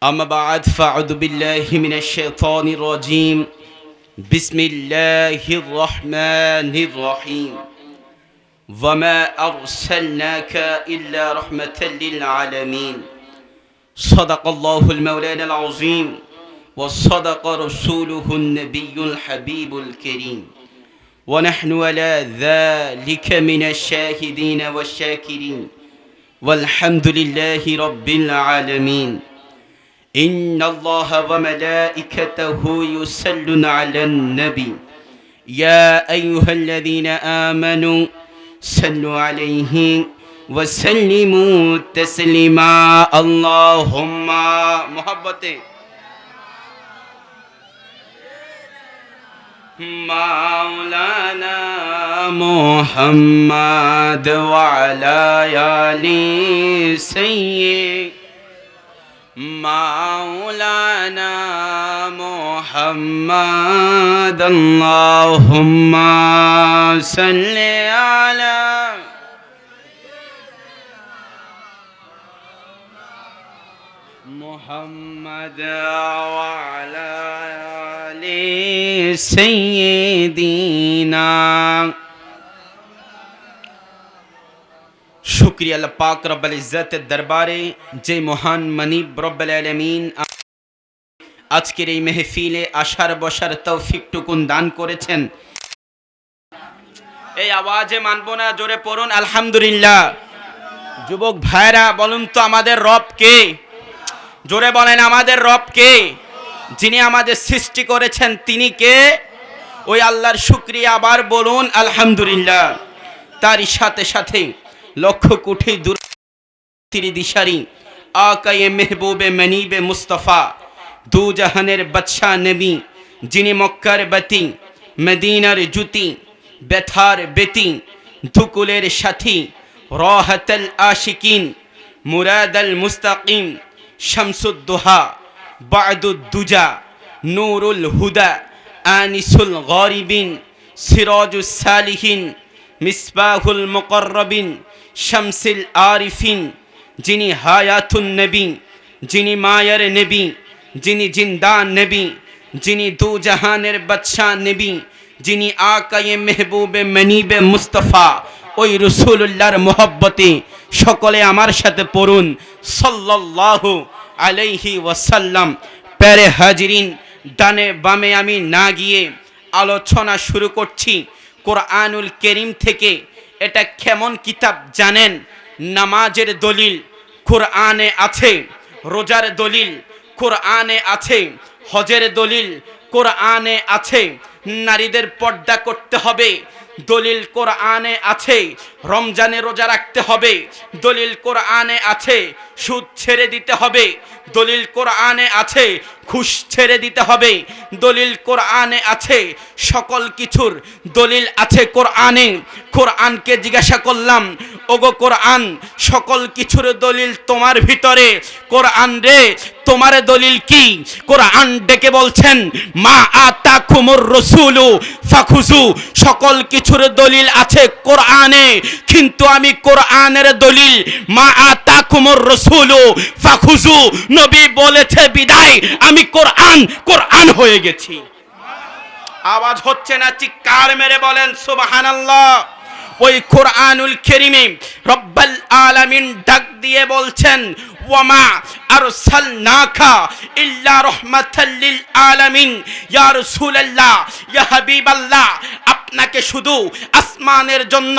أما بعد فأعوذ بالله من الشيطان الرجيم بسم الله الرحمن الرحيم وما أرسلناك إلا رحمة للعالمين صدق الله المولانا العظيم وصدق رسوله النبي الحبيب الكريم ونحن على ذلك من الشاهدين والشاكرين والحمد لله رب العالمين إن الله وملائكته يصلون على النبي يا أيها الذين آمنوا صلوا عليه وسلموا تسليما اللهم محبته مولانا محمد وعلى آل سيدنا مولانا محمد اللهم صل على محمد وعلى آل سيدنا শুকরিয়া আল্লাহ পাক রব্বুল ইজ্জতের দরবারে যে মহান মানিব রব্বুল আলামিন আজকের এই মেহফিলে আসার বসার তৌফিকটুকুন দান করেছেন। এই আওয়াজে মানবো না, জোরে পড়ুন আলহামদুলিল্লাহ। যুবক ভাইরা বলুন তো আমাদের রব কে? জোরে বলেন আমাদের রব কে? যিনি আমাদের সৃষ্টি করেছেন তিনি কে? ওই আল্লাহর শুকরিয়া আবার বলুন আলহামদুলিল্লাহ। তারই সাথে সাথে লক্ষ কোটি দূর দিশারি আকায়ে মেহবুবে মনিবে মুস্তফা দু জাহানের বাদশা নবী, যিনি মক্কার বাতি মদিনার জুতি ব্যথার বেতি ধুকুলের সাথী রাহাতুল আশিকিন মুরাদাল মুস্তাকিম শামসুদ দুহা বাদুদ দুজা নূরুল হুদা আনিসুল গারিবিন সিরাজুস সালিহিন মিসবাহুল মুকাররবিন শামসিল আরিফিন, যিনি হায়াতুন নবী, যিনি মায়ার নবী, যিনি জিন্দা নবী, যিনি দু জাহানের বাদশা নবী, যিনি আকায়ে মেহবুবে মনিবে মুস্তফা ওই রাসূলুল্লাহর মহব্বতে সকলে আমার সাথে পড়ুন সাল্লাল্লাহু আলাইহি ওয়াসাল্লাম। প্যারে হাজিরিন, ডানে বামে আমি না গিয়ে আলোচনা শুরু করছি কোরআনুল কারীম থেকে। এটা কেমন কিতাব জানেন? নামাজের দলিল কোরআনে আছে, রোজার দলিল কোরআনে আছে, হজের দলিল কোরআনে আছে, নারীদের পর্দা করতে হবে দলিল কোরআনে আছে, রমজানে রোজা রাখতে হবে দলিল কোরআনে আছে, সুদ ছেড়ে দিতে হবে দলিল কোরআনে আছে, ঘুষ ছেড়ে দিতে হবে দলিল কোরআনে আছে, সকল কিছুর দলিল আছে কোরআনে। কোরআনকে জিজ্ঞাসা করলাম, ওগো কোরআন, সকল কিছুর দলিল তোমার ভিতরে, কোরআন রে তোমার দলিল কি? কোরআন ডেকে বলছেন মা আতাকুমুর রাসূলু ফাখুযু, সকল কিছুর দলিল আছে কোরআনে, কিন্তু আমি কোরআনের দলিল মা আতাকুমুর রাসূলু ফাখুযু, নবী বলেছে বিদায় আমি কোরআন হয়ে গেছি। আওয়াজ হচ্ছে না? চিৎকার মেরে বলেন সুবহানাল্লাহ। ওই কোরআনুল কারীমে রব্বুল আলামিন ডাক দিয়ে বলছেন ওয়ামা আরসালনাকা ইল্লা রাহমাতাল লিল আলামিন, ইয়া রাসূলুল্লাহ ইয়া হাবিবাল্লাহ, আপনাকে শুধু আসমানের জন্য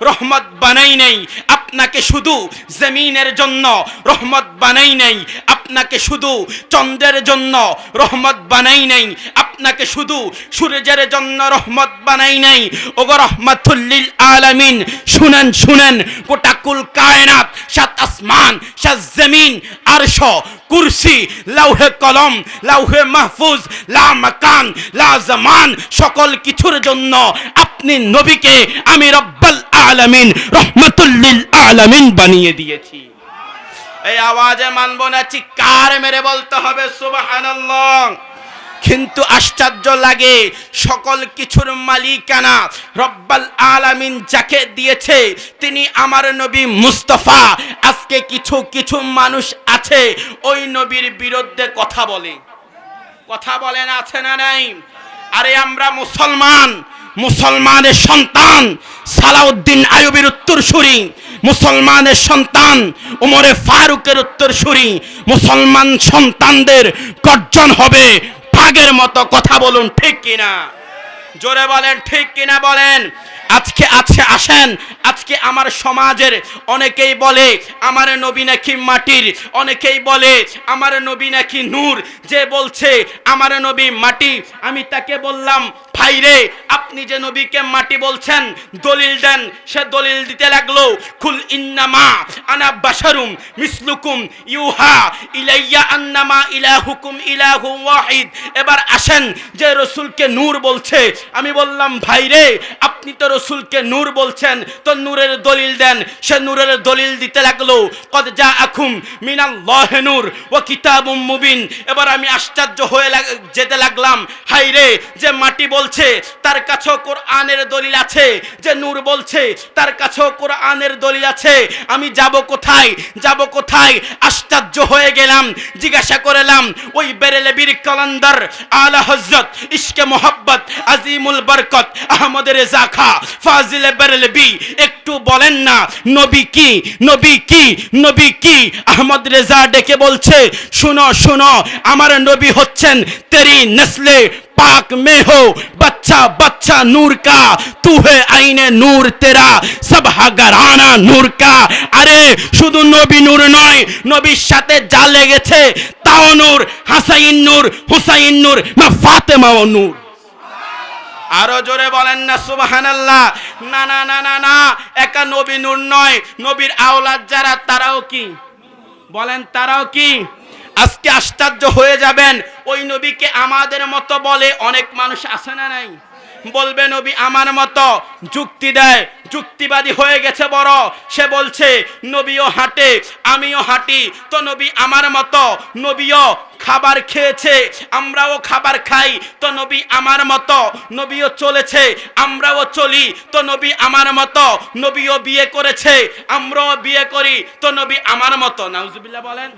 রহমত বানাই নাই, আপনাকে শুধু জমিনের জন্য রহমত বানাই নাই, আপনাকে শুধু চন্দ্রের জন্য রহমত বানাই নাই, আপনাকে শুধু সূর্যের জন্য রহমত বানাই নাই, ওগো রহমাতুল লিল আলামিন। শুনেন শুনেন, গোটা কুল কায়নাত, সাত আসমান, সাত জমিন, আরশ, কুরসি, লৌহে কলম, লৌহে মাহফুজ, লা মাকান লা জামান, সকল কিছুর জন্য আপনি নবীকে আমি রব্বুল আলামিন রহমাতুল লিল আলামিন বানিয়ে দিয়েছি। এই আওয়াজে মানবো না, চিৎকার মেরে বলতে হবে সুবহানাল্লাহ। কিন্তু আশ্চর্য লাগে, সকল কিছুর মালিকানা রব্বুল আলামিন যাকে দিয়েছে তিনি আমার নবী মুস্তাফা। আজকে আজকে কিছু কিছু মানুষ আছে ওই নবীর বিরুদ্ধে কথা বলে। কথা বলেন আছে না নাই? আরে আমরা মুসলমান, মুসলমানের সন্তান সালাউদ্দিন আইয়ুবের উত্তরসূরি, মুসলমানের সন্তান উমরে ফারুকের উত্তরসূরি। মুসলমান সন্তানদের গর্জন হবে বাঘের মতো। কথা বলুন ঠিক কিনা? জোরে বলেন ঠিক কিনা বলেন। আজকে আসেন, আজকে আমার সমাজের অনেকেই বলে আমার নবী নাকি মাটির, অনেকেই বলে আমার নবী নাকি নূর। যে বলছে আমার নবী মাটি, আমি তাকে বললাম ভাই রে, আপনি যে নবীকে মাটি বলছেন দলিল দেন। সে দলিল দিতে লাগলো, কুল ইন্নামা আনা বাশারুম মিসলুকুম ইউহা ইলাইয়া আন্নামা ইলাহুকুম ইলাহু ওয়াহিদ। এবার আসেন, যে রসুলকে নূর বলছে, আমি বললাম ভাই রে, আপনি তো রসুলকে নূর বলছেন, তো নূরের দলিল দেন। সে নূরের দলিল দিতে লাগলো, কদ জাআকুম মিনাল্লাহি নূর ওয়া কিতাবুম মুবিন। এবার আমি আশ্চর্য হয়ে যেতে লাগলাম, হাই রে, যে মাটি বলছে তার কাছেও কোরআনের দলিল আছে, যে নূর বলছে তার কাছেও কোরআনের দলিল আছে। আমি যাব কোথায়, যাব কোথায়? আশ্চর্য হয়ে গেলাম। জিজ্ঞাসা করলাম ওই বেরেলবীর কলন্দর আলা হযরত ইশকে মোহাব্বত আজিমুল বরকত আহমদ রেজা খা ফাজিল বেরেলবী, একটু বলেন না নবী কি, নবী কি, নবী কি? আহমদ রেজা ডেকে বলছে, শুনো শুনো, আমার নবী হচ্ছেন তেরি নসলে पाक में हो बच्चा बच्चा नूर का, तू है आईने नूर तेरा सब घराना नूर का। अरे শুধু নবী নূর নয়, নবীর সাথে যা লেগেছে তাও নূর। হাসাইন নূর, হুসাইন নূর, মা ফাতেমাও নূর। আরো জোরে বলেন না সুবহানাল্লাহ। না না না না না, একা নবী নূর নয়, নবীর আওলাদ যারা তারাও কি বলেন, তারাও কি? আজকে আশ্চর্য হয়ে যাবেন, ওই নবীকে আমাদের মতো বলে অনেক মানুষ আছে না নাই? বলবে নবী আমার মতো, যুক্তি দেয়, যুক্তিবাদী হয়ে গেছে বড়। সে বলছে নবীও হাঁটে, আমিও হাঁটি, তো নবী আমার মতো। নবীও খাবার খেয়েছে, আমরাও খাবার খাই, তো নবী আমার মতো। নবীও চলেছে, আমরাও চলি, তো নবী আমার মতো। নবীও বিয়ে করেছে, আমরাও বিয়ে করি, তো নবী আমার মতো। নাউজুবিল্লাহ বলেন।